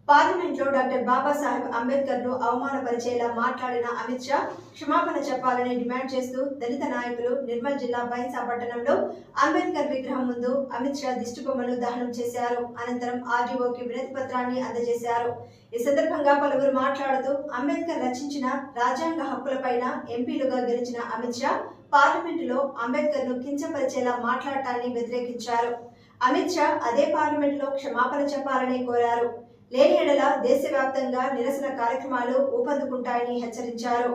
Parliament లో doctor Babasaheb Ambedkar ను అవమానపరిచేలా మాట్లాడిన అమిత్ షా క్షమాపణ చెప్పాలని డిమాండ్ చేస్తూ దళిత నాయకులు నిర్మల్ జిల్లా బైన్సా పట్టణంలో అంబేద్కర్ విగ్రహం ముందు అమిత్ షా దిష్టిబొమ్మను దహనం చేశారు. అనంతరం ఆర్డీఓకి వినతి పత్రాన్ని అందజేశారు. ఈ సందర్భంగా పలువురు మాట్లాడుతూ అంబేద్కర్ రచించిన రాజ్యాంగ హక్కులపైన ఎంపీలుగా గెలిచిన అమిత్ షా పార్లమెంటులో అంబేద్కర్ ను కించపరిచేలా మాట్లాడటాన్ని వ్యతిరేకించారు. అమిత్ షా అదే పార్లమెంట్ లో క్షమాపణ చెప్పాలని కోరారు. లేని ఎడల దేశవ్యాప్తంగా నిరసన కార్యక్రమాలు ఊపందుకుంటాయని హెచ్చరించారు.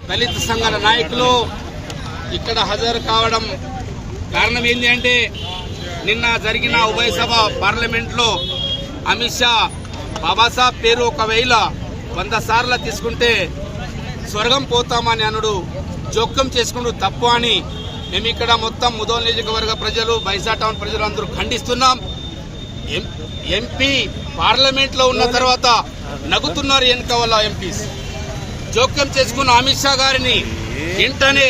దళిత సంఘాల నాయకులు ఇక్కడ హాజరు కావడం కారణం ఏంటి అంటే నిన్న జరిగిన ఉభయ సభ పార్లమెంట్లో అమిత్ షా బాబాసాహెబ్ పేరు ఒకవేళ 100 సార్లు తీసుకుంటే స్వర్గం పోతామని అనుడు జోక్యం చేసుకుంటూ తప్పు అని మేము ఇక్కడ మొత్తం ముదోల్ నియోజకవర్గ ప్రజలు బైసా టౌన్ ప్రజలు అందరూ ఖండిస్తున్నాం. ఎంపీ పార్లమెంట్లో ఉన్న తర్వాత నగుతున్నారు వెనుక వల్ల ఎంపీస్ జోక్యం చేసుకున్న అమిత్ షా గారిని వెంటనే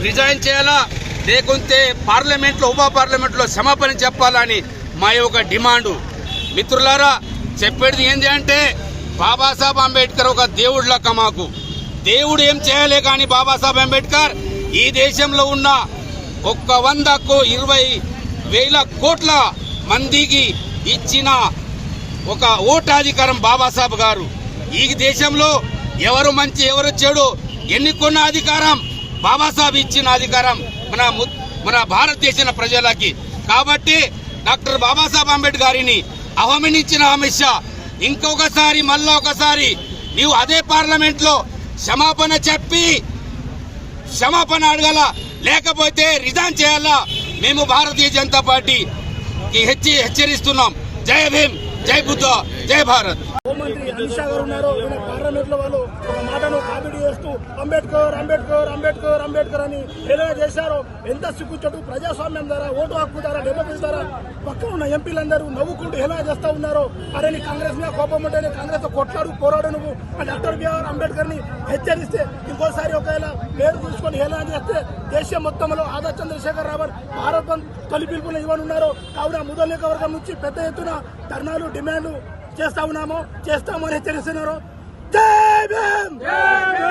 రిజైన్ చేయాలా, లేకుంటే పార్లమెంట్లో ఉప పార్లమెంట్లో క్షమాపణ చెప్పాలని మా యొక్క డిమాండు. మిత్రులారా, చెప్పేది ఏంటి అంటే బాబాసాహెబ్ అంబేద్కర్ ఒక దేవుడు లెక్క. మాకు దేవుడు ఏం చేయలే కానీ బాబాసాహెబ్ అంబేద్కర్ ఈ దేశంలో ఉన్న 120,000 కోట్ల మందికి ఇచ్చిన ఒక ఓటాధికారం బాబాసాహెబ్ గారు. ఈ దేశంలో ఎవరు మంచి ఎవరు చెడు ఎన్నుకున్న అధికారం బాబాసాహెబ్ ఇచ్చిన అధికారం మన భారతదేశ ప్రజలకి. కాబట్టి డాక్టర్ బాబాసాహెబ్ అంబేద్కర్ గారిని అవమానించిన అమిత్ షా ఇంకొకసారి మళ్ళా ఒకసారి నీవు అదే పార్లమెంట్ లో క్షమాపణ చెప్పి క్షమాపణ అడగాల, లేకపోతే రిజైన్ చేయాలా. మేము భారతీయ జనతా పార్టీకి హెచ్చరిస్తున్నాం. జై భీమ్, జై బుద్ధ, జై భారత్. హోంమంత్రి అమిత్ షా గారు ఉన్నారు. పార్లమెంట్ లో వాళ్ళు ఒక మాటను కామెడీ చేస్తూ అంబేద్కర్ అంబేద్కర్ అంబేద్కర్ అంబేద్కర్ అని హేళన చేశారు. ఎంత సిగ్గుచెట్టు. ప్రజాస్వామ్యం ద్వారా, ఓటు హక్కు ద్వారా, డెమోక్రసీ ద్వారా పక్కన ఉన్న ఎంపీలందరూ నవ్వుకుంటూ హేళన చేస్తూ ఉన్నారు. అరే నీ కాంగ్రెస్ మీద కోపం ఉంటే కాంగ్రెస్ తో కొట్లాడు, పోరాడు నువ్వు డాక్టర్ బిఆర్ అంబేద్కర్ ని హెచ్చరిస్తే ఇంకోసారి ఒకవేళ పేరు చూసుకొని హేళన చేస్తే దేశం మొత్తంలో ఆజాద్ చంద్రశేఖర్ రావత్ భారత్ బంద్ తొలి పిలుపులు ఇవ్వనున్నారు. కావున ముదల్ నియోజకవర్గం నుంచి పెద్ద ఎత్తున ధర్నాలు డిమాండ్లు చేస్తామని హెచ్చరిస్తున్నారు.